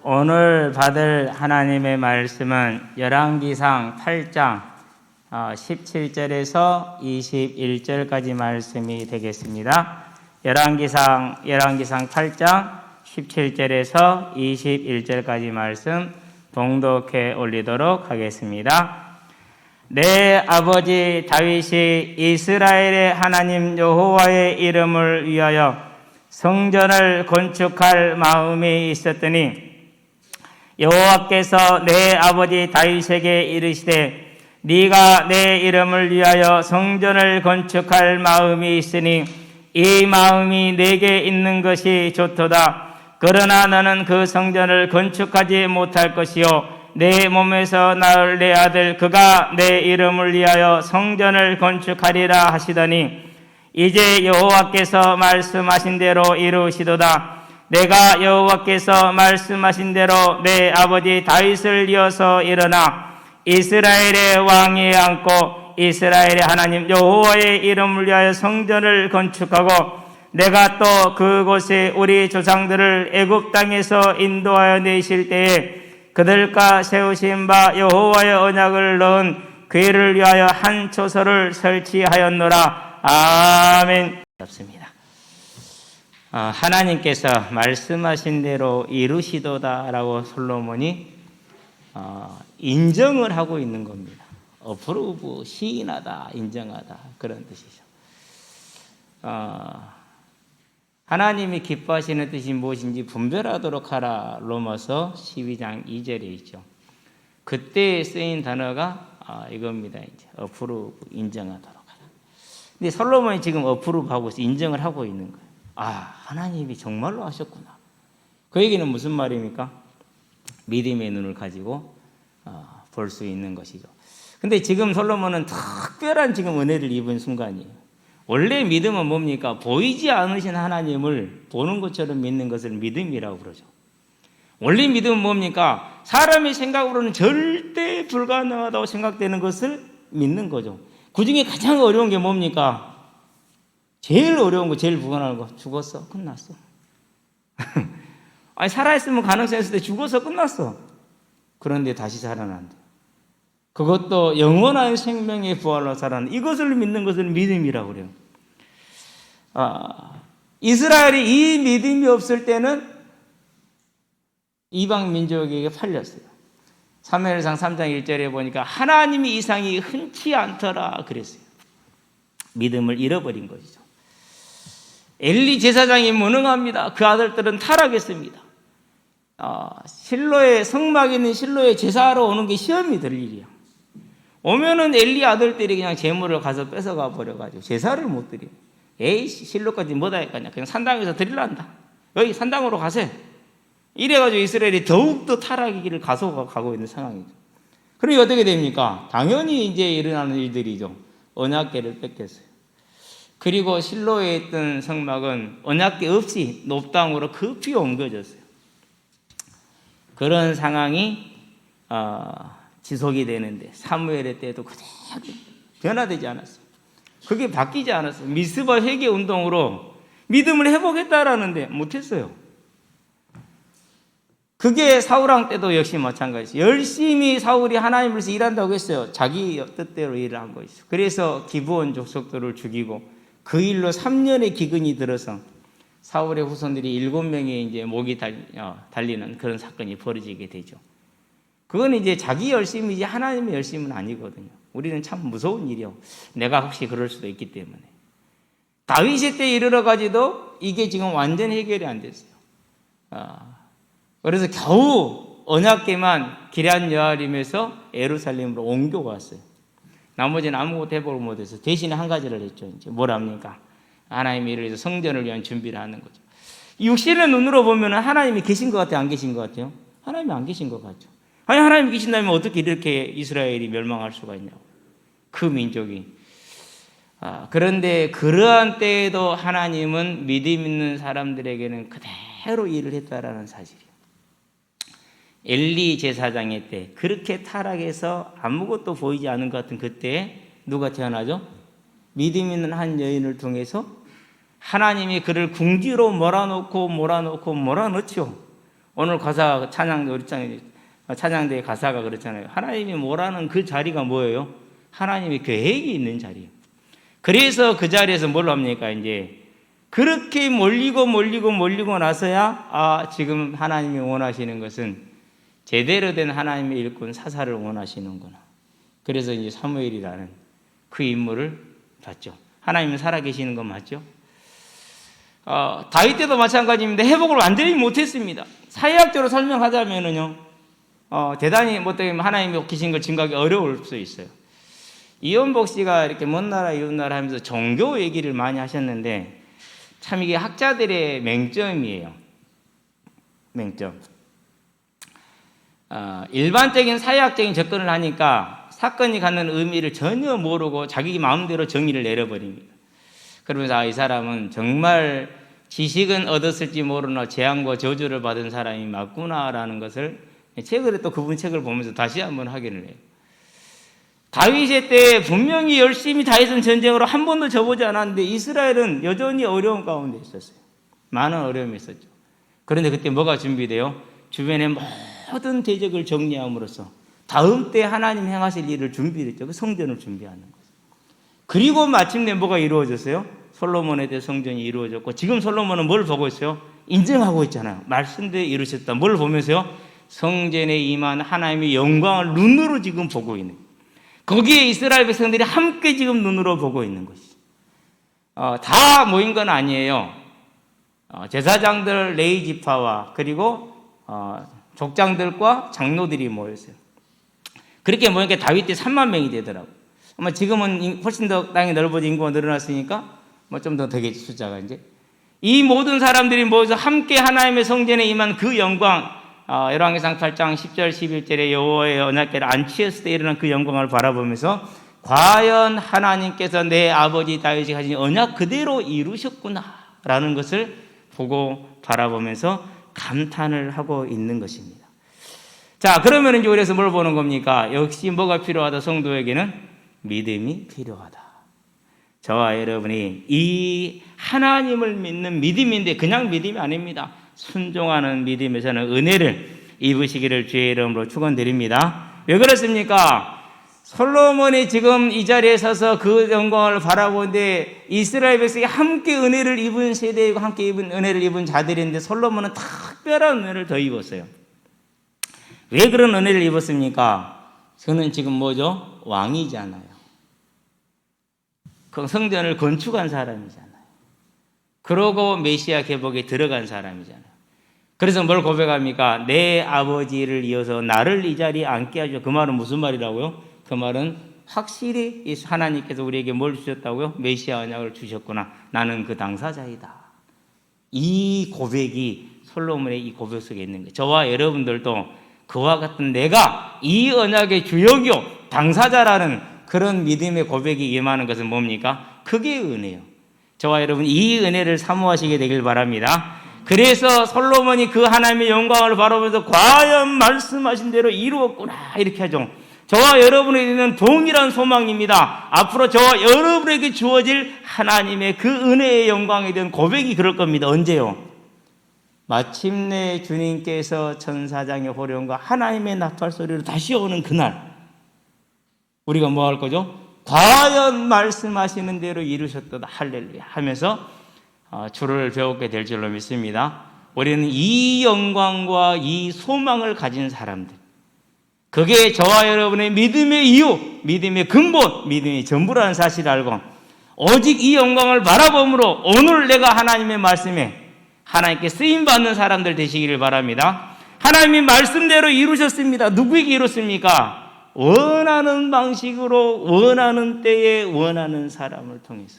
오늘 받을 하나님의 말씀은 열왕기상 8장 17절에서 21절까지 말씀이 되겠습니다. 열왕기상 8장 17절에서 21절까지 말씀 봉독해 올리도록 하겠습니다. 내 아버지 다윗이 이스라엘의 하나님 여호와의 이름을 위하여 성전을 건축할 마음이 있었더니 여호와께서 내 아버지 다윗에게 이르시되 네가 내 이름을 위하여 성전을 건축할 마음이 있으니 이 마음이 내게 있는 것이 좋도다. 그러나 너는 그 성전을 건축하지 못할 것이요 내 몸에서 낳을 내 아들 그가 내 이름을 위하여 성전을 건축하리라 하시더니 이제 여호와께서 말씀하신 대로 이루시도다. 내가 여호와께서 말씀하신 대로 내 아버지 다윗을 이어서 일어나 이스라엘의 왕위에 앉고 이스라엘의 하나님 여호와의 이름을 위하여 성전을 건축하고 내가 또 그곳에 우리 조상들을 애굽 땅에서 인도하여 내실 때에 그들과 세우신 바 여호와의 언약을 넣은 궤를 위하여 한 초소를 설치하였노라. 아멘. 없습니다. 하나님께서 말씀하신 대로 이루시도다라고 솔로몬이 인정을 하고 있는 겁니다. 어프로브, 시인하다, 인정하다 그런 뜻이죠. 하나님이 기뻐하시는 뜻이 무엇인지 분별하도록 하라. 로마서 12장 2절에 있죠. 그때 쓰인 단어가 이겁니다. 이제 어프로브, 인정하도록 하라. 근데 솔로몬이 지금 어프로브하고 인정을 하고 있는 거예요. 하나님이 정말로 하셨구나. 그 얘기는 무슨 말입니까? 믿음의 눈을 가지고 볼 수 있는 것이죠. 근데 지금 솔로몬은 특별한 지금 은혜를 입은 순간이에요. 원래 믿음은 뭡니까? 보이지 않으신 하나님을 보는 것처럼 믿는 것을 믿음이라고 그러죠. 원래 믿음은 뭡니까? 사람의 생각으로는 절대 불가능하다고 생각되는 것을 믿는 거죠. 그 중에 가장 어려운 게 뭡니까? 제일 어려운 거, 제일 불가능한 거. 죽었어. 끝났어. 아니, 살아있으면 가능성이 있을 때 죽어서 끝났어. 그런데 다시 살아난다. 그것도 영원한 생명의 부활로 살아난 이것을 믿는 것을 믿음이라고 그래요. 이스라엘이 이 믿음이 없을 때는 이방 민족에게 팔렸어요. 사무엘상 3장 1절에 보니까 하나님의 이상이 흔치 않더라 그랬어요. 믿음을 잃어버린 것이죠. 엘리 제사장이 무능합니다. 그 아들들은 타락했습니다. 실로의 성막 있는 실로에 제사하러 오는 게 시험이 될 일이야. 오면은 엘리 아들들이 그냥 제물을 가서 뺏어가 버려가지고 제사를 못 드려. 에이 실로까지 뭐다 할까냐. 그냥 산당에서 드리란다. 여기 산당으로 가세요. 이래가지고 이스라엘이 더욱더 타락의 길을 가고 있는 상황이죠. 그러니 어떻게 됩니까? 당연히 이제 일어나는 일들이죠. 언약궤를 뺏겼어요. 그리고 실로에 있던 성막은 언약궤 없이 높당으로 급히 옮겨졌어요. 그런 상황이 지속이 되는데 사무엘의 때도 그대로 변화되지 않았어요. 그게 바뀌지 않았어요. 미스바 회개 운동으로 믿음을 회복했다라는데 못했어요. 그게 사울왕 때도 역시 마찬가지예요. 열심히 사울이 하나님을 위해서 일한다고 했어요. 자기 뜻대로 일을 한 것이죠. 그래서 기브온 족속들을 죽이고 그 일로 3년의 기근이 들어서 사울의 후손들이 7명의 이제 목이 달리는 그런 사건이 벌어지게 되죠. 그건 이제 자기 열심이지 하나님의 열심은 아니거든요. 우리는 참 무서운 일이요. 내가 혹시 그럴 수도 있기 때문에. 다윗의 때 이르러가지도 이게 지금 완전 해결이 안 됐어요. 그래서 겨우 언약궤만 기럇 여아림에서 예루살렘으로 옮겨왔어요. 나머지는 아무것도 해보고 못해서 대신에 한 가지를 했죠. 이제 뭐랍니까? 하나님이 이를 위해서 성전을 위한 준비를 하는 거죠. 육신의 눈으로 보면 하나님이 계신 것 같아요? 안 계신 것 같아요? 하나님이 안 계신 것 같죠. 아니 하나님이 계신다면 어떻게 이렇게 이스라엘이 멸망할 수가 있냐고. 그 민족이. 그런데 그러한 때에도 하나님은 믿음 있는 사람들에게는 그대로 일을 했다라는 사실이에요. 엘리 제사장의 때 그렇게 타락해서 아무것도 보이지 않은 것 같은 그때에 누가 태어나죠? 믿음 있는 한 여인을 통해서 하나님이 그를 궁지로 몰아넣죠. 오늘 가사 찬양대의 가사가 그렇잖아요. 하나님이 뭐라는 그 자리가 뭐예요? 하나님의 계획이 있는 자리예요. 그래서 그 자리에서 뭘 합니까? 이제 그렇게 몰리고 나서야 지금 하나님이 원하시는 것은 제대로 된 하나님의 일꾼 사사를 원하시는구나. 그래서 이제 사무엘이라는 그 인물을 봤죠. 하나님은 살아계시는 건 맞죠? 다윗 때도 마찬가지입니다. 회복을 완전히 못했습니다. 사회학적으로 설명하자면은요, 대단히 하나님이 계신 걸 증거하기 어려울 수 있어요. 이원복 씨가 이렇게 먼 나라 이웃 나라 하면서 종교 얘기를 많이 하셨는데 참 이게 학자들의 맹점이에요. 맹점. 일반적인 사회학적인 접근을 하니까 사건이 갖는 의미를 전혀 모르고 자기 마음대로 정의를 내려버립니다. 그러면서 이 사람은 정말 지식은 얻었을지 모르나 재앙과 저주를 받은 사람이 맞구나라는 것을 최근에 또 그분 책을 보면서 다시 한번 확인을 해요. 다윗의 때 분명히 열심히 다윗은 전쟁으로 한 번도 져보지 않았는데 이스라엘은 여전히 어려운 가운데 있었어요. 많은 어려움이 있었죠. 그런데 그때 뭐가 준비돼요? 주변의 모든 대적을 정리함으로써 다음 때 하나님 행하실 일을 준비했죠. 그 성전을 준비하는 거죠. 그리고 마침내 뭐가 이루어졌어요? 솔로몬에 대해 성전이 이루어졌고 지금 솔로몬은 뭘 보고 있어요? 인정하고 있잖아요. 말씀대로 이루셨다. 뭘 보면서요? 성전에 임한 하나님의 영광을 눈으로 지금 보고 있는 거예요. 거기에 이스라엘 백성들이 함께 지금 눈으로 보고 있는 것이죠. 다 모인 건 아니에요. 제사장들 레위 지파와 그리고 족장들과 장로들이 모였어요. 그렇게 모이니까 다윗 때 3만 명이 되더라고요. 아마 지금은 훨씬 더 땅이 넓어진 인구가 늘어났으니까 좀 더 되겠지, 숫자가 이제. 이 모든 사람들이 모여서 함께 하나님의 성전에 임한 그 영광, 열왕기상 8장 10절 11절에 여호와의 언약궤를 안치했을 때 일어난 그 영광을 바라보면서 과연 하나님께서 내 아버지 다윗이 가진 언약 그대로 이루셨구나 라는 것을 보고 바라보면서 감탄을 하고 있는 것입니다. 자, 그러면 이제 그래서 뭘 보는 겁니까? 역시 뭐가 필요하다? 성도에게는 믿음이 필요하다. 저와 여러분이 이 하나님을 믿는 믿음인데 그냥 믿음이 아닙니다. 순종하는 믿음에서는 은혜를 입으시기를 주의 이름으로 축원드립니다. 왜 그렇습니까? 솔로몬이 지금 이 자리에 서서 그 영광을 바라보는데 이스라엘 백성이 함께 은혜를 입은 세대이고 함께 은혜를 입은 자들인데 솔로몬은 특별한 은혜를 더 입었어요. 왜 그런 은혜를 입었습니까? 저는 지금 뭐죠? 왕이잖아요. 그 성전을 건축한 사람이잖아요. 그러고 메시아 개복에 들어간 사람이잖아요. 그래서 뭘 고백합니까? 내 아버지를 이어서 나를 이 자리에 앉게 하죠. 그 말은 무슨 말이라고요? 그 말은 확실히 하나님께서 우리에게 뭘 주셨다고요? 메시아 언약을 주셨구나. 나는 그 당사자이다. 이 고백이 솔로몬의 이 고백 속에 있는 거예요. 저와 여러분들도 그와 같은 내가 이 언약의 주역이요 당사자라는 그런 믿음의 고백이 임하는 것은 뭡니까? 그게 은혜예요. 저와 여러분 이 은혜를 사모하시게 되길 바랍니다. 그래서 솔로몬이 그 하나님의 영광을 바라보면서 과연 말씀하신 대로 이루었구나 이렇게 하죠. 저와 여러분에게는 동일한 소망입니다. 앞으로 저와 여러분에게 주어질 하나님의 그 은혜의 영광에 대한 고백이 그럴 겁니다. 언제요? 마침내 주님께서 천사장의 호령과 하나님의 나팔 소리로 다시 오는 그날 우리가 뭐 할 거죠? 과연 말씀하시는 대로 이루셨도다 할렐루야 하면서 주를 배우게 될 줄로 믿습니다. 우리는 이 영광과 이 소망을 가진 사람들, 그게 저와 여러분의 믿음의 이유, 믿음의 근본, 믿음의 전부라는 사실을 알고 오직 이 영광을 바라봄으로 오늘 내가 하나님의 말씀에 하나님께 쓰임받는 사람들 되시기를 바랍니다. 하나님이 말씀대로 이루셨습니다. 누구에게 이뤘습니까? 원하는 방식으로 원하는 때에 원하는 사람을 통해서.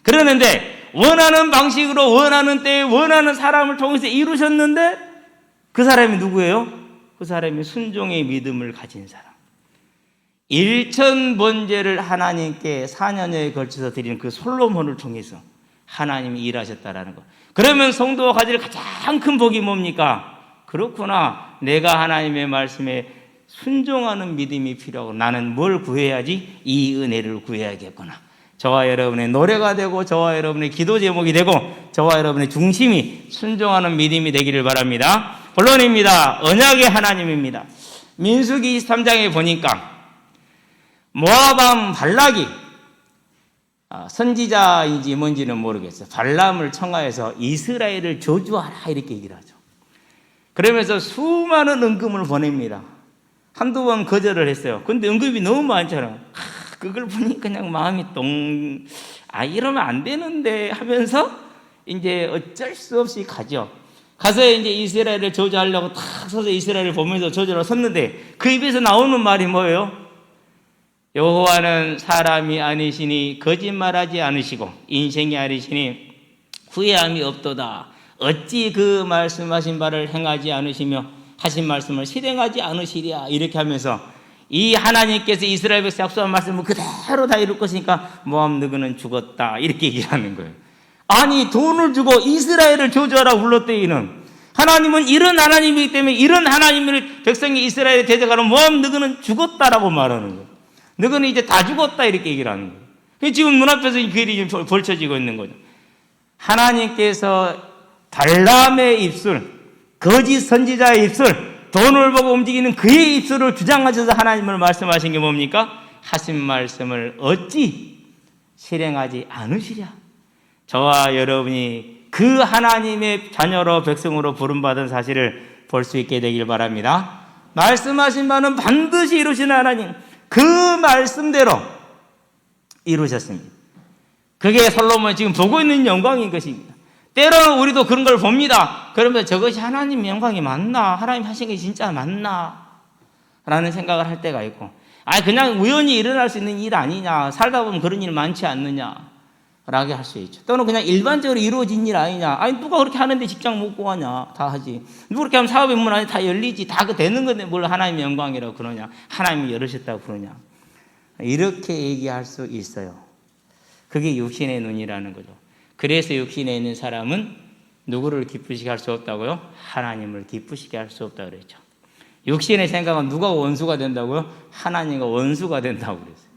그러는데 원하는 방식으로 원하는 때에 원하는 사람을 통해서 이루셨는데 그 사람이 누구예요? 그 사람이 순종의 믿음을 가진 사람. 일천번제를 하나님께 4년여에 걸쳐서 드린 그 솔로몬을 통해서 하나님이 일하셨다라는 것. 그러면 성도가 가질 가장 큰 복이 뭡니까? 그렇구나. 내가 하나님의 말씀에 순종하는 믿음이 필요하고 나는 뭘 구해야지? 이 은혜를 구해야겠구나. 저와 여러분의 노래가 되고 저와 여러분의 기도 제목이 되고 저와 여러분의 중심이 순종하는 믿음이 되기를 바랍니다. 본론입니다. 언약의 하나님입니다. 민수기 23장에 보니까 모압 왕 발락이 선지자인지 뭔지는 모르겠어요. 발람을 청하여서 이스라엘을 저주하라 이렇게 얘기를 하죠. 그러면서 수많은 은금을 보냅니다. 한두 번 거절을 했어요. 근데 은금이 너무 많잖아요. 그걸 보니 그냥 마음이 이러면 안 되는데 하면서 이제 어쩔 수 없이 가죠. 가서 이제 이스라엘을 저주하려고 탁 서서 이스라엘을 보면서 저주를 섰는데 그 입에서 나오는 말이 뭐예요? 여호와는 사람이 아니시니 거짓말하지 않으시고 인생이 아니시니 후회함이 없도다. 어찌 그 말씀하신 바를 행하지 않으시며 하신 말씀을 실행하지 않으시랴. 이렇게 하면서 이 하나님께서 이스라엘 백성 약속한 말씀을 그대로 다 이룰 것이니까 모압 너그는 죽었다. 이렇게 얘기하는 거예요. 아니 돈을 주고 이스라엘을 저주하라 불렀더니는 하나님은 이런 하나님이기 때문에 이런 하나님을 백성이 이스라엘에 대적하는 모압 너그는 죽었다라고 말하는 거예요. 너그는 이제 다 죽었다 이렇게 얘기를 하는 거예요. 지금 눈앞에서 이 일이 벌쳐지고 있는 거죠. 하나님께서 발람의 입술, 거짓 선지자의 입술, 돈을 보고 움직이는 그의 입술을 주장하셔서 하나님을 말씀하신 게 뭡니까? 하신 말씀을 어찌 실행하지 않으시랴. 저와 여러분이 그 하나님의 자녀로 백성으로 부름받은 사실을 볼 수 있게 되길 바랍니다. 말씀하신 바는 반드시 이루시는 하나님, 그 말씀대로 이루셨습니다. 그게 솔로몬이 지금 보고 있는 영광인 것입니다. 때로는 우리도 그런 걸 봅니다. 그러면 저것이 하나님 영광이 맞나? 하나님 하신 게 진짜 맞나? 라는 생각을 할 때가 있고, 그냥 우연히 일어날 수 있는 일 아니냐? 살다 보면 그런 일 많지 않느냐? 라고 할 수 있죠. 또는 그냥 일반적으로 이루어진 일 아니냐? 누가 그렇게 하는데 직장 못 구하냐? 다 하지. 누가 그렇게 하면 사업의 문 안에 다 열리지. 다 되는 건데 뭘 하나님의 영광이라고 그러냐? 하나님이 열으셨다고 그러냐? 이렇게 얘기할 수 있어요. 그게 육신의 눈이라는 거죠. 그래서 육신에 있는 사람은 누구를 기쁘시게 할 수 없다고요? 하나님을 기쁘시게 할 수 없다고 그랬죠. 육신의 생각은 누가 원수가 된다고요? 하나님과 원수가 된다고 그랬어요.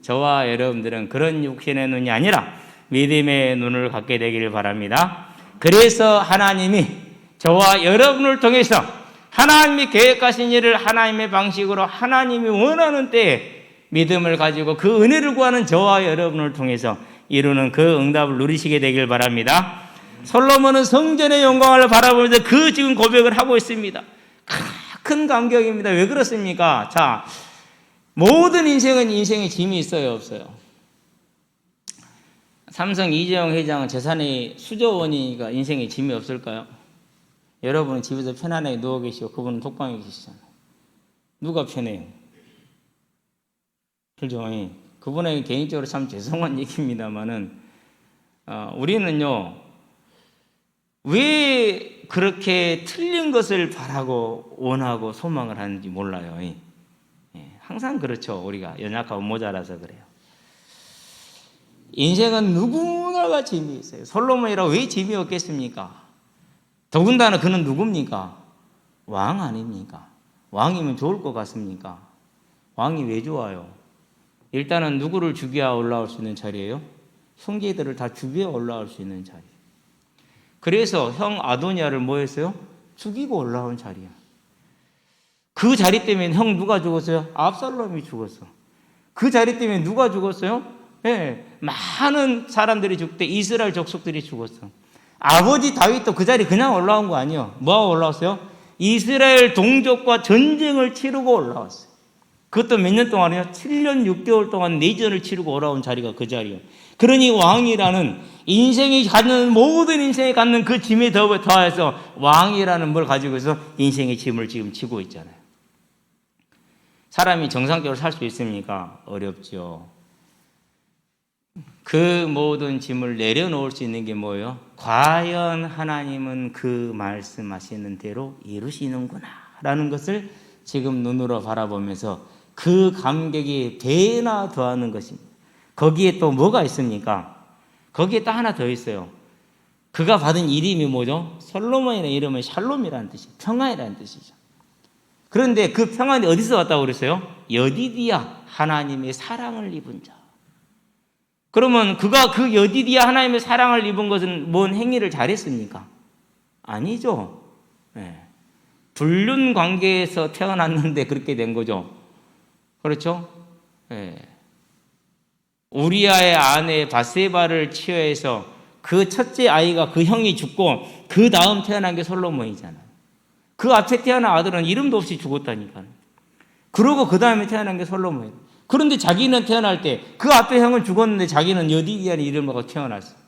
저와 여러분들은 그런 육신의 눈이 아니라 믿음의 눈을 갖게 되기를 바랍니다. 그래서 하나님이 저와 여러분을 통해서 하나님이 계획하신 일을 하나님의 방식으로 하나님이 원하는 때에 믿음을 가지고 그 은혜를 구하는 저와 여러분을 통해서 이루는 그 응답을 누리시게 되길 바랍니다. 솔로몬은 성전의 영광을 바라보면서 그 지금 고백을 하고 있습니다. 큰 감격입니다. 왜 그렇습니까? 자, 모든 인생은 인생의 짐이 있어요, 없어요? 삼성 이재용 회장은 재산의 수조원이니까 인생에 짐이 없을까요? 여러분은 집에서 편안하게 누워 계시고 그분은 독방에 계시잖아요. 누가 편해요? 그죠? 그분에게 개인적으로 참 죄송한 얘기입니다만은 우리는요 왜 그렇게 틀린 것을 바라고 원하고 소망을 하는지 몰라요. 항상 그렇죠. 우리가 연약하고 모자라서 그래요. 인생은 누구나가 짐이 있어요. 솔로몬이라고 왜 짐이 없겠습니까? 더군다나 그는 누굽니까? 왕 아닙니까? 왕이면 좋을 것 같습니까? 왕이 왜 좋아요? 일단은 누구를 죽여야 올라올 수 있는 자리예요? 형제들을 다 죽여 올라올 수 있는 자리. 그래서 형 아도니아를 뭐 했어요? 죽이고 올라온 자리야. 그 자리 때문에 형 누가 죽었어요? 압살롬이 죽었어. 그 자리 때문에 누가 죽었어요? 많은 사람들이 죽대 이스라엘 족속들이 죽었어. 아버지 다윗도 그 자리 그냥 올라온 거 아니에요. 뭐하고 올라왔어요? 이스라엘 동족과 전쟁을 치르고 올라왔어요. 그것도 몇 년 동안이요? 7년 6개월 동안 내전을 치르고 올라온 자리가 그 자리예요. 그러니 왕이라는 인생이 갖는 모든 인생이 갖는 그 짐에 더해서 왕이라는 걸 가지고 있어 인생의 짐을 지금 지고 있잖아요. 사람이 정상적으로 살 수 있습니까? 어렵죠. 그 모든 짐을 내려놓을 수 있는 게 뭐예요? 과연 하나님은 그 말씀하시는 대로 이루시는구나 라는 것을 지금 눈으로 바라보면서 그 감격이 배나 더하는 것입니다. 거기에 또 뭐가 있습니까? 거기에 또 하나 더 있어요. 그가 받은 이름이 뭐죠? 솔로몬이라는 이름은 샬롬이라는 뜻이에요. 평안이라는 뜻이죠. 그런데 그 평안이 어디서 왔다고 그랬어요? 여디디야, 하나님의 사랑을 입은 자. 그러면 그가 그 여디디야 하나님의 사랑을 입은 것은 뭔 행위를 잘했습니까? 아니죠. 불륜 관계에서 태어났는데 그렇게 된 거죠. 그렇죠? 예. 우리아의 아내 바세바를 취해서 그 첫째 아이가 그 형이 죽고 그 다음 태어난 게 솔로몬이잖아요. 그 앞에 태어난 아들은 이름도 없이 죽었다니까요. 그러고 그 다음에 태어난 게 솔로몬이에요. 그런데 자기는 태어날 때 그 앞에 형은 죽었는데 자기는 여디기한 이름을 갖고 태어났어요.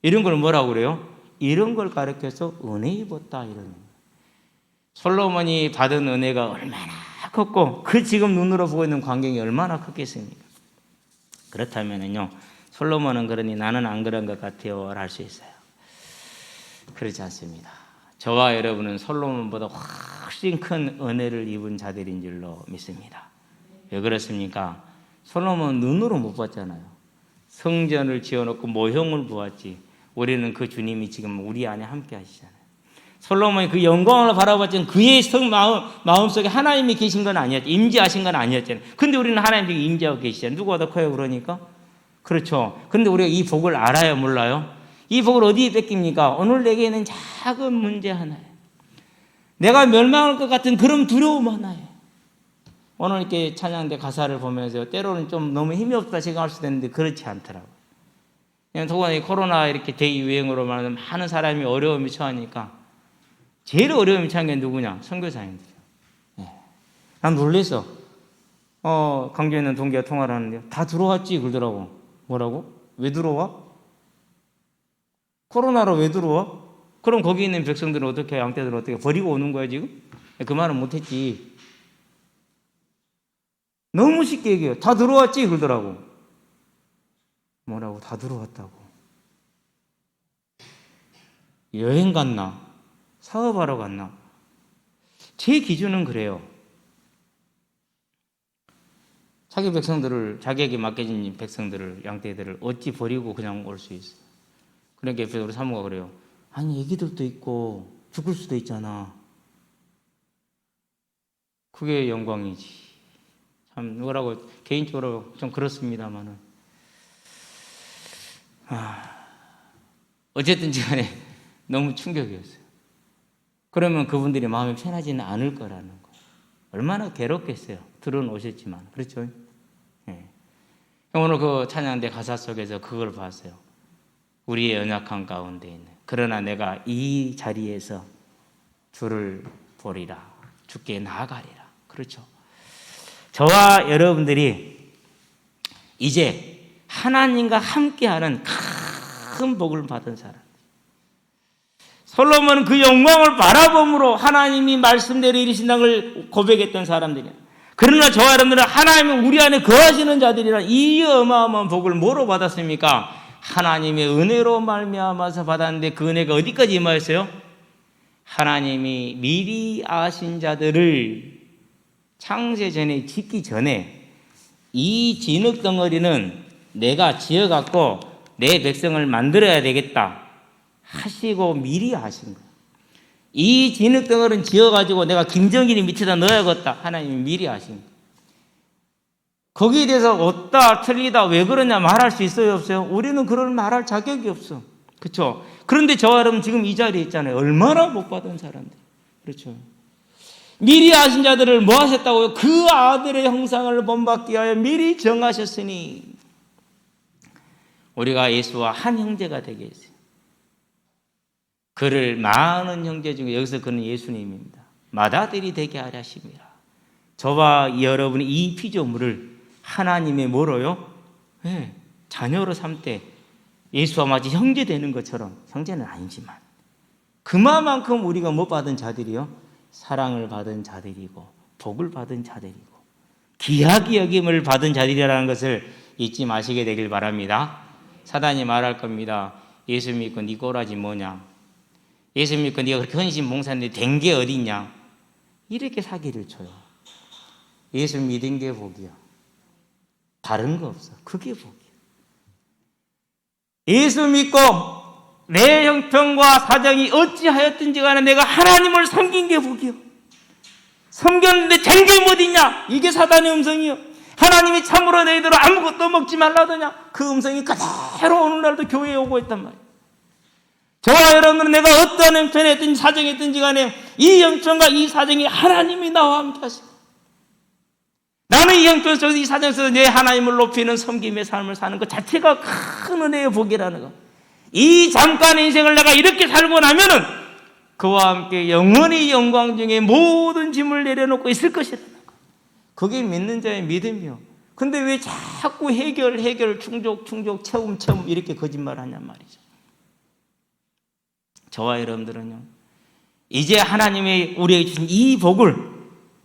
이런 걸 뭐라고 그래요? 이런 걸 가르쳐서 은혜 입었다 이런 거예요. 솔로몬이 받은 은혜가 얼마나 컸고 그 지금 눈으로 보고 있는 광경이 얼마나 컸겠습니까? 그렇다면요, 솔로몬은 그러니 나는 안 그런 것 같아요 할 수 있어요. 그렇지 않습니다. 저와 여러분은 솔로몬보다 훨씬 큰 은혜를 입은 자들인 줄로 믿습니다. 왜 그렇습니까? 솔로몬은 눈으로 못 봤잖아요. 성전을 지어놓고 모형을 보았지. 우리는 그 주님이 지금 우리 안에 함께 하시잖아요. 솔로몬이 그 영광을 바라봤지만 그의 마음속에 하나님이 계신 건 아니었죠. 임재하신 건 아니었잖아요. 근데 우리는 하나님이 임재하고 계시잖아요. 누가 더 커요 그러니까? 그렇죠. 근데 우리가 이 복을 알아요 몰라요? 이 복을 어디에 뺏깁니까? 오늘 내게는 작은 문제 하나예요. 내가 멸망할 것 같은 그런 두려움 하나예요. 오늘 이렇게 찬양대 가사를 보면서 때로는 좀 너무 힘이 없다 생각할 수도 있는데 그렇지 않더라고요. 그냥 더구나 코로나 이렇게 대유행으로 말하면 많은 사람이 어려움이 처하니까 제일 어려움이 처한 게 누구냐? 선교사님들이요. 네. 난 놀랬어. 강주에 있는 동기가 통화를 하는데 다 들어왔지 그러더라고. 뭐라고? 왜 들어와? 코로나로 왜 들어와? 그럼 거기 있는 백성들은 어떻게, 양떼들은 어떻게 버리고 오는 거야 지금? 그 말은 못했지. 너무 쉽게 얘기해요. 다 들어왔지 그러더라고. 뭐라고? 다 들어왔다고. 여행 갔나? 사업하러 갔나? 제 기준은 그래요. 자기 백성들을, 자기에게 맡겨진 백성들을, 양떼들을 어찌 버리고 그냥 올 수 있어? 그러니까 옆에 우리 사모가 그래요. 아니, 애기들도 있고 죽을 수도 있잖아. 그게 영광이지. 참, 뭐라고, 개인적으로 좀 그렇습니다만은. 어쨌든 간에 너무 충격이었어요. 그러면 그분들이 마음이 편하지는 않을 거라는 거예요. 얼마나 괴롭겠어요. 들은 오셨지만. 그렇죠? 네. 오늘 그 찬양대 가사 속에서 그걸 봤어요. 우리의 연약한 가운데 있는. 그러나 내가 이 자리에서 주를 보리라. 주께 나아가리라. 그렇죠? 저와 여러분들이 이제 하나님과 함께하는 큰 복을 받은 사람. 솔로몬은 그 영광을 바라봄으로 하나님이 말씀대로 이루신다는 걸 고백했던 사람들이에요. 그러나 저와 여러분들은 하나님은 우리 안에 거하시는 자들이라 이 어마어마한 복을 뭐로 받았습니까? 하나님의 은혜로 말미암아서 받았는데 그 은혜가 어디까지 임하였어요? 하나님이 미리 아신 자들을 창세 전에 짓기 전에 이 진흙 덩어리는 내가 지어갖고 내 백성을 만들어야 되겠다 하시고 미리 하신 거예요. 이 진흙 덩어리는 지어가지고 내가 김정일이 밑에다 넣어야겠다 하나님이 미리 하신 거예요. 거기에 대해서 어따 틀리다 왜 그러냐 말할 수 있어요 없어요? 우리는 그런 말할 자격이 없어. 그렇죠? 그런데 저와 여러분 지금 이 자리에 있잖아요. 얼마나 못 받은 사람들. 그렇죠? 미리 하신 자들을 뭐 하셨다고요? 그 아들의 형상을 본받게 하여 미리 정하셨으니 우리가 예수와 한 형제가 되게 했어요. 그를 많은 형제 중에 여기서 그는 예수님입니다. 맏아들이 되게 하려 하십니다. 저와 여러분이 이 피조물을 하나님의 뭐로요? 네, 자녀로 삼때 예수와 마치 형제 되는 것처럼, 형제는 아니지만 그만큼 우리가 못 받은 자들이요? 사랑을 받은 자들이고 복을 받은 자들이고 귀하게 여김을 받은 자들이라는 것을 잊지 마시게 되길 바랍니다. 사단이 말할 겁니다. 예수 믿고 네 꼬라지 뭐냐? 예수 믿고 네가 그렇게 헌신 봉사했는데 된 게 어딨냐? 이렇게 사기를 쳐요. 예수 믿은 게 복이야. 다른 거 없어. 그게 복이야. 예수 믿고 내 형편과 사정이 어찌하였든지 간에 내가 하나님을 섬긴 게 복이요. 섬겼는데 된 게 어딨냐? 이게 사단의 음성이요. 하나님이 참으로 너희들 아무것도 먹지 말라더냐? 그 음성이 그대로 오늘날도 교회에 오고 있단 말이에요. 저와 여러분은 내가 어떠한 형편에 있든지 사정에 있든지 간에 이 형편과 이 사정이 하나님이 나와 함께 하시고, 나는 이 형편 속에서 이 사정 속에서 내 하나님을 높이는 섬김의 삶을 사는 것 자체가 큰 은혜의 복이라는 것. 이 잠깐의 인생을 내가 이렇게 살고 나면은 그와 함께 영원히 영광 중에 모든 짐을 내려놓고 있을 것이라는 것. 그게 믿는 자의 믿음이요. 근데 왜 자꾸 해결, 충족, 채움 이렇게 거짓말하냔 말이죠. 저와 여러분들은요, 이제 하나님의 우리에게 주신 이 복을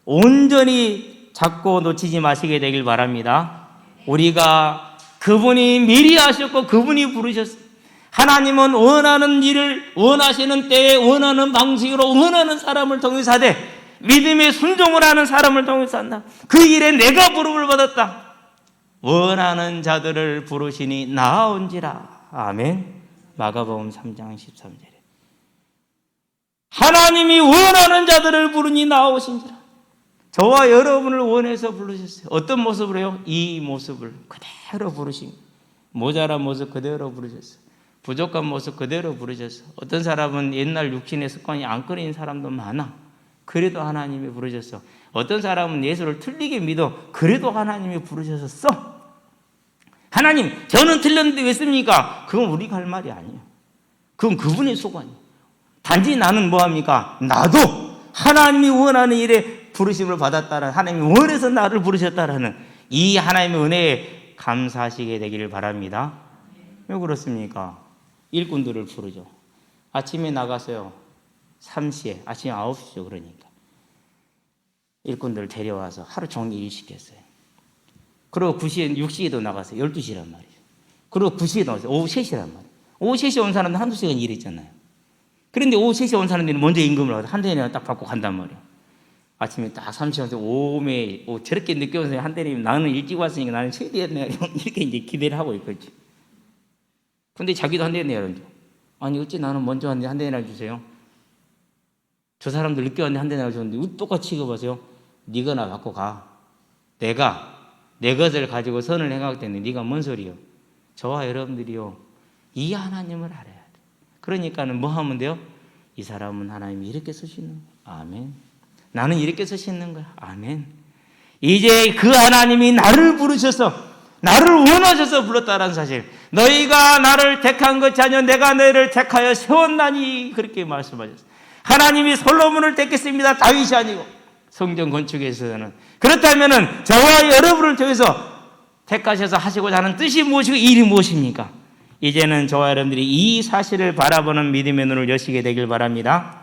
온전히 잡고 놓치지 마시게 되길 바랍니다. 우리가 그분이 미리 하셨고 그분이 부르셨어요. 하나님은 원하는 일을 원하시는 때에 원하는 방식으로 원하는 사람을 통해서 하되 믿음의 순종을 하는 사람을 통해서 한다. 그 일에 내가 부름을 받았다. 원하는 자들을 부르시니 나아온지라. 아멘. 마가복음 3장 13절에 하나님이 원하는 자들을 부르니 나아오신지라. 저와 여러분을 원해서 부르셨어요. 어떤 모습으로요? 이 모습을 그대로 부르신, 모자란 모습 그대로 부르셨어요. 부족한 모습 그대로 부르셨어요. 어떤 사람은 옛날 육신의 습관이 안 끊인 사람도 많아. 그래도 하나님이 부르셨어. 어떤 사람은 예수를 틀리게 믿어. 그래도 하나님이 부르셨어. 하나님, 저는 틀렸는데 왜 씁니까? 그건 우리가 할 말이 아니에요. 그건 그분의 소관이에요. 단지 나는 뭐합니까? 나도 하나님이 원하는 일에 부르심을 받았다는, 하나님이 원해서 나를 부르셨다라는 이 하나님의 은혜에 감사하시게 되기를 바랍니다. 왜 그렇습니까? 일꾼들을 부르죠. 아침에 나가서요, 3시에, 아침 9시죠. 그러니까 일꾼들을 데려와서 하루 종일 일 시켰어요. 그리고 9시에, 6시에도 나가서요. 12시란 말이죠. 그리고 9시에 나왔어요. 오후 3시란 말이에요. 오후 3시에 온 사람들 한두 시간 일했잖아요. 그런데 오후 3시에 온 사람들이 먼저 임금을 하고 한 대리만 딱 받고 간단 말이에요. 아침에 딱 3시에 와서 오메, 저렇게 늦게 온 사람이 한 대리면 나는 일찍 왔으니까 나는 최대한 내가 이렇게 이제 기대를 하고 있겠지. 근데 자기도 한 대리 내야죠. 아니, 어째 나는 먼저 왔는데 한 대리나 주세요. 저 사람들 늦게 왔는데 한 대리나 줬는데 똑같이 취급하세요. 네가 나 받고 가. 내가 내 것을 가지고 선을 행하기 때문에 네가 뭔 소리요? 저와 여러분들이요, 이 하나님을 알아야 돼. 그러니까는 뭐 하면 돼요? 이 사람은 하나님이 이렇게 쓰시는 거야. 아멘. 나는 이렇게 쓰시는 거야. 아멘. 이제 그 하나님이 나를 부르셔서, 나를 원하셔서 불렀다라는 사실. 너희가 나를 택한 것이 아니요 내가 너희를 택하여 세웠나니, 그렇게 말씀하셨어요. 하나님이 솔로몬을 택했습니다. 다윗이 아니고. 성전 건축에서는. 그렇다면은 저와 여러분을 통해서 택하셔서 하시고자 하는 뜻이 무엇이고 일이 무엇입니까? 이제는 저와 여러분들이 이 사실을 바라보는 믿음의 눈을 여시게 되길 바랍니다.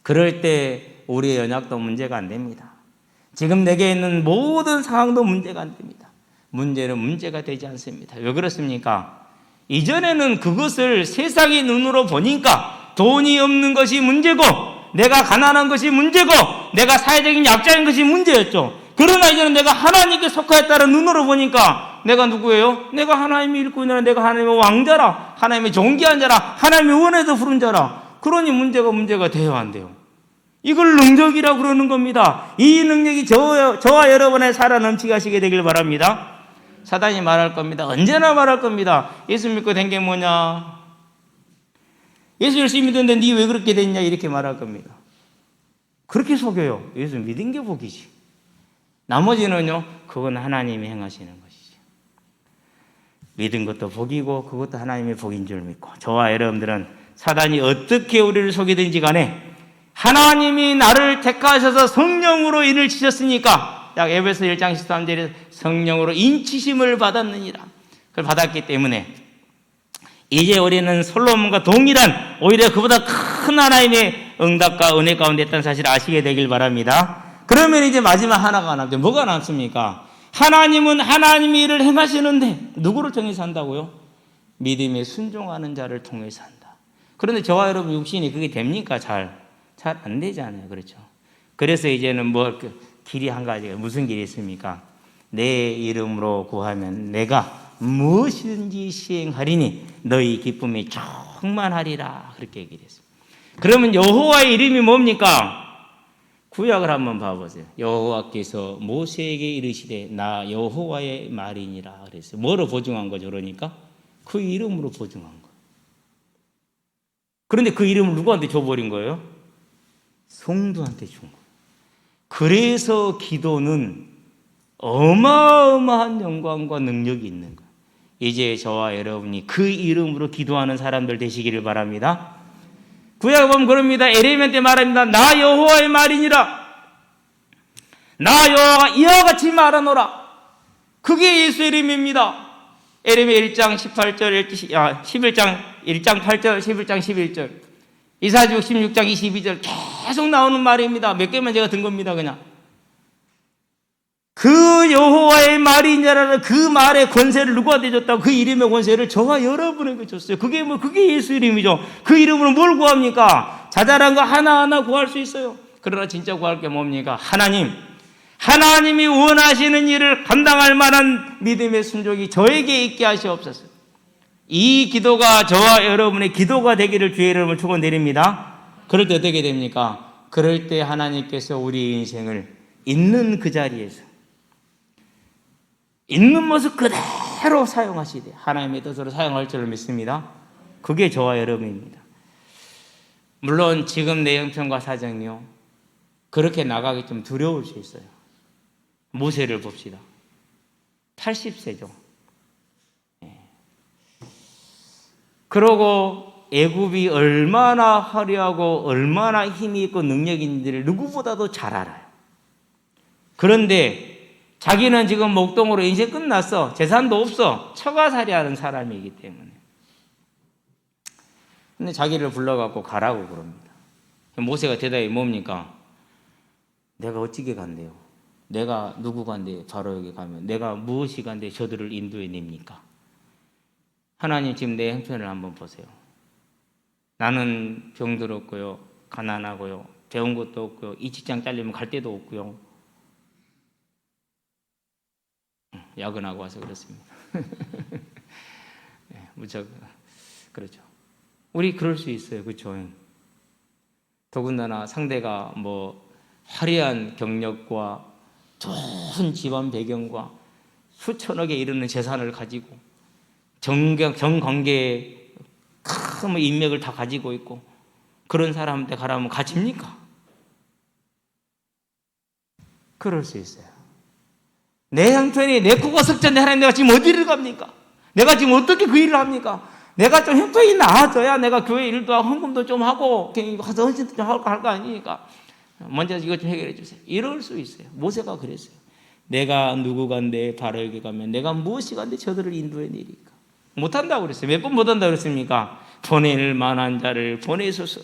그럴 때 우리의 연약도 문제가 안 됩니다. 지금 내게 있는 모든 상황도 문제가 안 됩니다. 문제는 문제가 되지 않습니다. 왜 그렇습니까? 이전에는 그것을 세상의 눈으로 보니까 돈이 없는 것이 문제고, 내가 가난한 것이 문제고, 내가 사회적인 약자인 것이 문제였죠. 그러나 이제는 내가 하나님께 속하였다는 눈으로 보니까 내가 누구예요? 내가 하나님의 일꾼이라, 내가 하나님의 왕자라, 하나님의 존귀한 자라, 하나님의 원해서 부른 자라. 그러니 문제가 돼요, 안 돼요? 이걸 능력이라고 그러는 겁니다. 이 능력이 저와 여러분의 살아 넘치게 하시게 되길 바랍니다. 사단이 말할 겁니다. 언제나 말할 겁니다. 예수 믿고 된 게 뭐냐? 예수 열심히 믿었는데 니 왜 그렇게 됐냐? 이렇게 말할 겁니다. 그렇게 속여요. 예수 믿은 게 복이지. 나머지는요, 그건 하나님이 행하시는 것이죠. 믿은 것도 복이고 그것도 하나님의 복인 줄 믿고, 저와 여러분들은 사단이 어떻게 우리를 속이든지 간에 하나님이 나를 택하셔서 성령으로 인을 치셨으니까, 약 에베소 1장 13절에 성령으로 인치심을 받았느니라. 그걸 받았기 때문에 이제 우리는 솔로몬과 동일한, 오히려 그보다 큰 하나님의 응답과 은혜 가운데 있다는 사실을 아시게 되길 바랍니다. 그러면 이제 마지막 하나가 남죠. 뭐가 남습니까? 하나님은 하나님의 일을 행하시는데 누구를 통해서 한다고요? 믿음에 순종하는 자를 통해서 한다. 그런데 저와 여러분 육신이 그게 됩니까? 잘 안 되잖아요. 그렇죠? 그래서 이제는 길이 한 가지가 무슨 길이 있습니까? 내 이름으로 구하면 내가 무엇이든지 시행하리니 너희 기쁨이 충만하리라. 그렇게 얘기를 했습니다. 그러면 여호와의 이름이 뭡니까? 구약을 한번 봐보세요. 여호와께서 모세에게 이르시되 나 여호와의 말이니라 그랬어요. 뭐로 보증한 거죠? 그러니까 그 이름으로 보증한 거예요. 그런데 그 이름을 누구한테 줘버린 거예요? 성도한테 준 거예요. 그래서 기도는 어마어마한 영광과 능력이 있는 거예요. 이제 저와 여러분이 그 이름으로 기도하는 사람들 되시기를 바랍니다. 구약에 보면 그럽니다. 에레미야 때 말합니다. 나 여호와의 말이니라. 나 여호와가 이와 같이 말하노라. 그게 예수 이름입니다. 에레미야 1장 18절, 11장 1장 8절, 11장 11절, 이사야書 16장 22절 계속 나오는 말입니다. 몇 개만 제가 든 겁니다. 그냥 그 여호와의 말이냐라는 그 말의 권세를 누구한테 줬다고? 그 이름의 권세를 저와 여러분에게 줬어요. 그게 예수 이름이죠. 그 이름으로 뭘 구합니까? 자잘한 거 하나하나 구할 수 있어요. 그러나 진짜 구할 게 뭡니까? 하나님이 원하시는 일을 감당할 만한 믿음의 순종이 저에게 있게 하시옵소서. 이 기도가 저와 여러분의 기도가 되기를 주의 이름으로 축원드립니다. 그럴 때 어떻게 됩니까? 그럴 때 하나님께서 우리 인생을 있는 그 자리에서 있는 모습 그대로 사용하시되 하나님의 뜻으로 사용할 줄을 믿습니다. 그게 저와 여러분입니다. 물론 지금 내 형편과 사정이요, 그렇게 나가기 좀 두려울 수 있어요. 모세를 봅시다. 80세죠. 그러고 애굽이 얼마나 화려하고 얼마나 힘이 있고 능력이 있는지를 누구보다도 잘 알아요. 그런데 자기는 지금 목동으로 인생 끝났어. 재산도 없어. 처가살이하는 사람이기 때문에. 근데 자기를 불러갖고 가라고 그럽니다. 모세가 대답이 뭡니까? 내가 어찌게 간대요? 내가 누구 간대? 바로에게 가면 내가 무엇이 간대? 저들을 인도해 냅니까? 하나님, 지금 내 형편을 한번 보세요. 나는 병들었고요, 가난하고요, 배운 것도 없고요, 이 직장 잘리면 갈 데도 없고요. 야근하고 와서 그렇습니다. 네, 무척 그렇죠. 우리 그럴 수 있어요, 그렇죠? 더군다나 상대가 뭐 화려한 경력과 좋은 집안 배경과 수천억에 이르는 재산을 가지고 정관계에 큰 인맥을 다 가지고 있고 그런 사람한테 가라면 갇힙니까? 그럴 수 있어요. 내 형편이 내 코가 석전데 하나님, 내가 지금 어디를 갑니까? 내가 지금 어떻게 그 일을 합니까? 내가 좀 형편이 나아져야 내가 교회 일도 하고 헌금도 좀 하고 가서 헌신도 좀 할 거 아니니까 먼저 이것 좀 해결해 주세요. 이럴 수 있어요. 모세가 그랬어요. 내가 누구 간데 바로에게 가면 내가 무엇이 간데 저들을 인도해 내리까? 못한다고 그랬어요. 몇 번 못한다고 그랬습니까? 보낼 만한 자를 보내소서.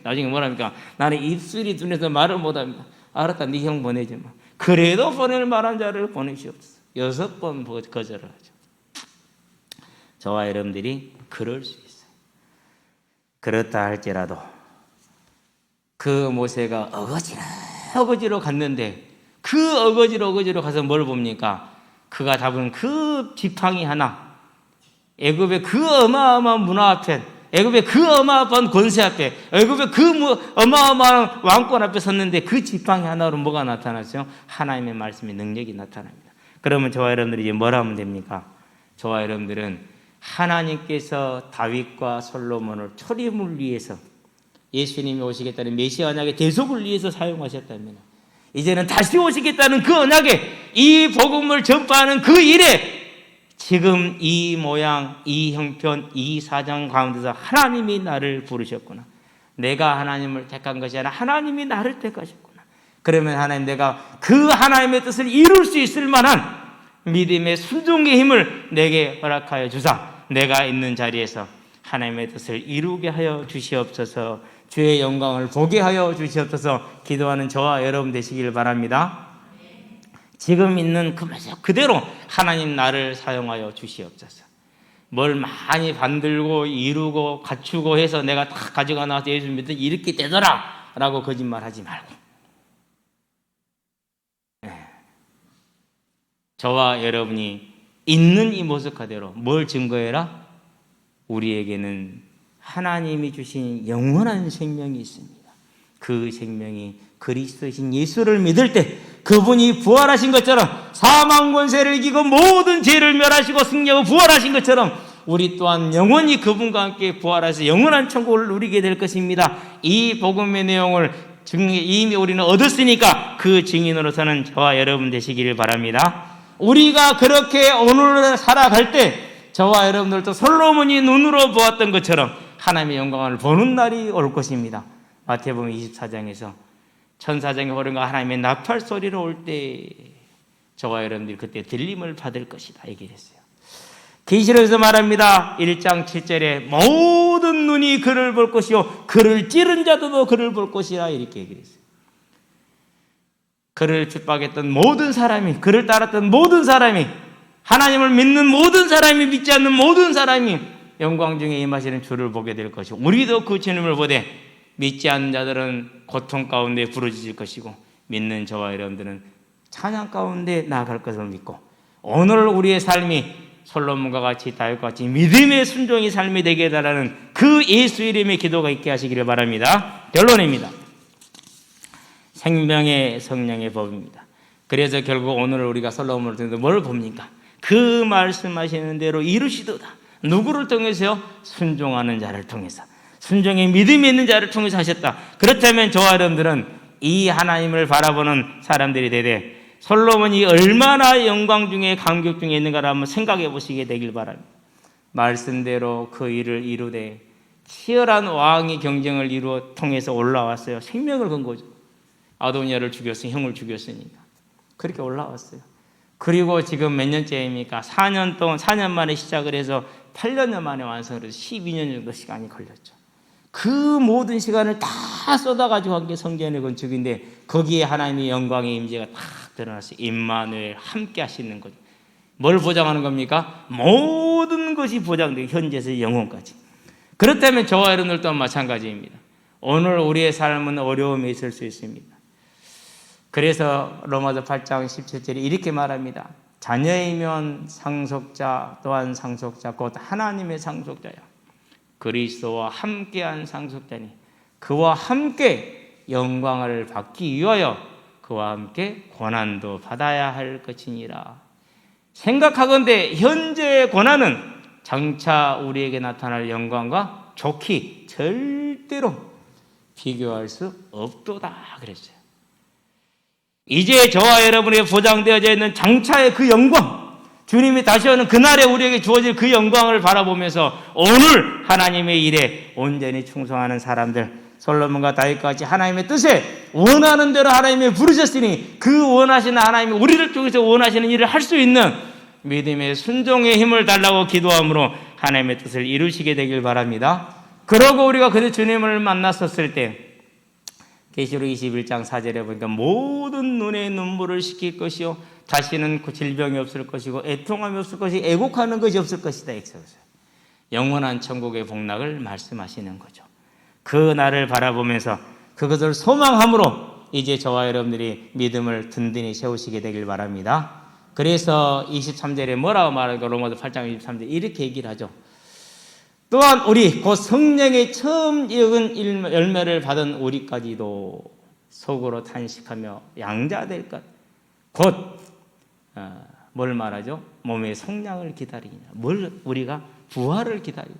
나중에 뭐랍니까? 나는 입술이 둔해서 말을 못합니다. 알았다, 네 형 보내지 마. 그래도 보낼 만한 자를 보내시옵소서. 6번 거절을 하죠. 저와 여러분들이 그럴 수 있어요. 그렇다 할지라도 그 모세가 어거지로 갔는데 그 어거지로 가서 뭘 봅니까? 그가 잡은 그 지팡이 하나, 애굽의 그 어마어마한 문화 앞에, 애굽의 그 어마어마한 권세 앞에, 애굽의 그 어마어마한 왕권 앞에 섰는데 그 지팡이 하나로 뭐가 나타났어요? 하나님의 말씀의 능력이 나타납니다. 그러면 저와 여러분들이 이제 뭘 하면 됩니까? 저와 여러분들은 하나님께서 다윗과 솔로몬을 초림을 위해서, 예수님이 오시겠다는 메시아 언약의 대속을 위해서 사용하셨다면 이제는 다시 오시겠다는 그 언약에, 이 복음을 전파하는 그 일에 지금 이 모양, 이 형편, 이 사정 가운데서 하나님이 나를 부르셨구나. 내가 하나님을 택한 것이 아니라 하나님이 나를 택하셨구나. 그러면 하나님, 내가 그 하나님의 뜻을 이룰 수 있을 만한 믿음의 순종의 힘을 내게 허락하여 주사, 내가 있는 자리에서 하나님의 뜻을 이루게 하여 주시옵소서. 주의 영광을 보게 하여 주시옵소서. 기도하는 저와 여러분 되시길 바랍니다. 지금 있는 그 모습 그대로 하나님 나를 사용하여 주시옵소서. 뭘 많이 만들고 이루고 갖추고 해서 내가 다 가져가 나와서 예수 믿으면 이렇게 되더라 라고 거짓말하지 말고, 저와 여러분이 있는 이 모습 그대로 뭘 증거해라? 우리에게는 하나님이 주신 영원한 생명이 있습니다. 그 생명이 그리스도이신 예수를 믿을 때 그분이 부활하신 것처럼, 사망 권세를 이기고 모든 죄를 멸하시고 승리하고 부활하신 것처럼 우리 또한 영원히 그분과 함께 부활해서 영원한 천국을 누리게 될 것입니다. 이 복음의 내용을 이미 우리는 얻었으니까 그 증인으로서는 저와 여러분 되시기를 바랍니다. 우리가 그렇게 오늘 살아갈 때 저와 여러분들도 솔로몬이 눈으로 보았던 것처럼 하나님의 영광을 보는 날이 올 것입니다. 마태복음 24장에서 천사장이 호령과 하나님의 나팔 소리로 올 때 저와 여러분들이 그때 들림을 받을 것이다 얘기했어요. 계시록에서 말합니다. 1장 7절에 모든 눈이 그를 볼 것이요 그를 찌른 자도 그를 볼 것이라 이렇게 얘기했어요. 그를 핍박했던 모든 사람이, 그를 따랐던 모든 사람이, 하나님을 믿는 모든 사람이, 믿지 않는 모든 사람이 영광 중에 임하시는 주를 보게 될 것이고, 우리도 그 주님을 보되 믿지 않는 자들은 고통 가운데 부르짖을 것이고, 믿는 저와 여러분들은 찬양 가운데 나아갈 것을 믿고, 오늘 우리의 삶이 솔로몬과 같이 다윗과 같이 믿음의 순종의 삶이 되게 해달라는 그 예수 이름의 기도가 있게 하시기를 바랍니다. 결론입니다. 생명의 성령의 법입니다. 그래서 결국 오늘 우리가 솔로몬을 통해서 뭘 봅니까? 그 말씀하시는 대로 이루시도다. 누구를 통해서요? 순종하는 자를 통해서, 순종의 믿음이 있는 자를 통해서 하셨다. 그렇다면 저와 여러분들은 이 하나님을 바라보는 사람들이 되되 솔로몬이 얼마나 영광 중에 감격 중에 있는가를 한번 생각해 보시게 되길 바랍니다. 말씀대로 그 일을 이루되 치열한 왕의 경쟁을 이루어 통해서 올라왔어요. 생명을 건 거죠. 아도니아를 죽였으니 형을 죽였으니까 그렇게 올라왔어요. 그리고 지금 몇 년째입니까? 4년 동안 4년 만에 시작을 해서 8년 만에 완성을 해서 12년 정도 시간이 걸렸죠. 그 모든 시간을 다 쏟아가지고 한 게 성전의 건축인데 거기에 하나님의 영광의 임재가 딱 드러났어요. 임마누엘 함께 하시는 거죠. 뭘 보장하는 겁니까? 모든 것이 보장돼요. 현재에서 영혼까지. 그렇다면 저와 여러분들 또한 마찬가지입니다. 오늘 우리의 삶은 어려움이 있을 수 있습니다. 그래서 로마서 8장 17절에 이렇게 말합니다. 자녀이면 상속자 또한 상속자 곧 하나님의 상속자야. 그리스도와 함께한 상속자니 그와 함께 영광을 받기 위하여 그와 함께 고난도 받아야 할 것이니라. 생각하건대 현재의 고난은 장차 우리에게 나타날 영광과 좋기 절대로 비교할 수 없도다 그랬어요. 이제 저와 여러분에게 보장되어져 있는 장차의 그 영광, 주님이 다시 오는 그날에 우리에게 주어질 그 영광을 바라보면서 오늘 하나님의 일에 온전히 충성하는 사람들, 솔로몬과 다윗과 같이 하나님의 뜻에 원하는 대로 하나님이 부르셨으니 그 원하시는 하나님이 우리를 통해서 원하시는 일을 할 수 있는 믿음의 순종의 힘을 달라고 기도함으로 하나님의 뜻을 이루시게 되길 바랍니다. 그러고 우리가 그 주님을 만났었을 때 계시록 21장 4절에 보니까 모든 눈에 눈물을 씻길 것이요 다시는 질병이 없을 것이고 애통함이 없을 것이고 애곡하는 것이 없을 것이다. 영원한 천국의 복락을 말씀하시는 거죠. 그 날을 바라보면서 그것을 소망함으로 이제 저와 여러분들이 믿음을 든든히 세우시게 되길 바랍니다. 그래서 23절에 뭐라고 말하는가? 로마서 8장 23절에 이렇게 얘기를 하죠. 또한 우리 곧 성령의 처음 익은 열매를 받은 우리까지도 속으로 탄식하며 양자될 것 곧 뭘 말하죠? 몸의 성량을 기다리냐. 뭘 우리가 부활을 기다리냐.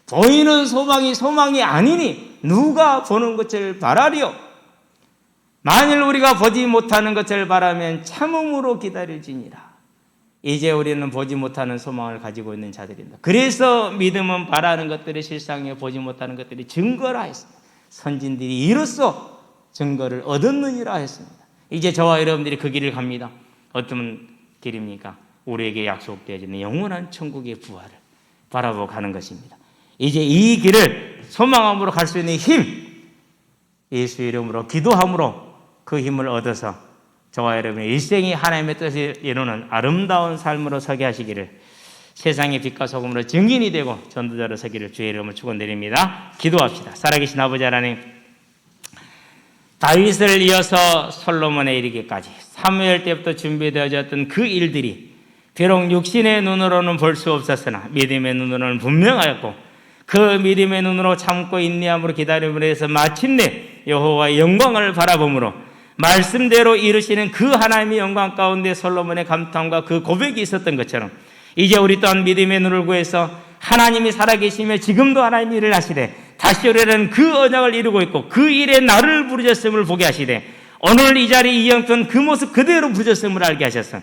보이는 소망이 아니니 누가 보는 것을 바라리요. 만일 우리가 보지 못하는 것을 바라면 참음으로 기다릴지니라. 이제 우리는 보지 못하는 소망을 가지고 있는 자들입니다. 그래서 믿음은 바라는 것들이 실상에 보지 못하는 것들이 증거라 했습니다. 선진들이 이로써 증거를 얻었느니라 했습니다. 이제 저와 여러분들이 그 길을 갑니다. 어떤 길입니까? 우리에게 약속되어지는 영원한 천국의 부활을 바라보고 가는 것입니다. 이제 이 길을 소망함으로 갈 수 있는 힘, 예수 이름으로 기도함으로 그 힘을 얻어서 저와 여러분의 일생이 하나님의 뜻을 이루는 아름다운 삶으로 서게 하시기를, 세상의 빛과 소금으로 증인이 되고 전도자로 서기를 주의 이름으로 축원드립니다. 기도합시다. 살아계신 아버지 하나님, 다윗을 이어서 솔로몬에 이르기까지 사무엘 때부터 준비되어졌던 그 일들이 비록 육신의 눈으로는 볼 수 없었으나 믿음의 눈으로는 분명하였고, 그 믿음의 눈으로 참고 인내함으로 기다림으로 해서 마침내 여호와의 영광을 바라봄으로 말씀대로 이루시는 그 하나님의 영광 가운데 솔로몬의 감탄과 그 고백이 있었던 것처럼 이제 우리 또한 믿음의 눈을 구해서 하나님이 살아계시며 지금도 하나님이 일을 하시되 다시 오려는 그 언약을 이루고 있고 그 일에 나를 부르셨음을 보게 하시되 오늘 이 자리 이영돈 그 모습 그대로 부르셨음을 알게 하셔서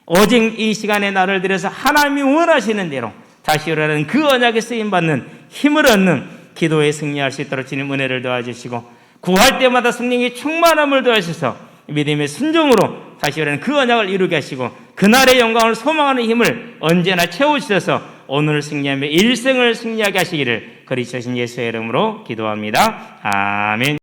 오직 이 시간에 나를 들여서 하나님이 원하시는 대로 다시 오려는 그 언약에 쓰임받는 힘을 얻는 기도에 승리할 수 있도록 주님 은혜를 도와주시고 구할 때마다 성령의 충만함을 도와주셔서 믿음의 순종으로 다시 오려는 그 언약을 이루게 하시고 그날의 영광을 소망하는 힘을 언제나 채워주셔서 오늘 승리하며 일생을 승리하게 하시기를 그리스도신 예수의 이름으로 기도합니다. 아멘.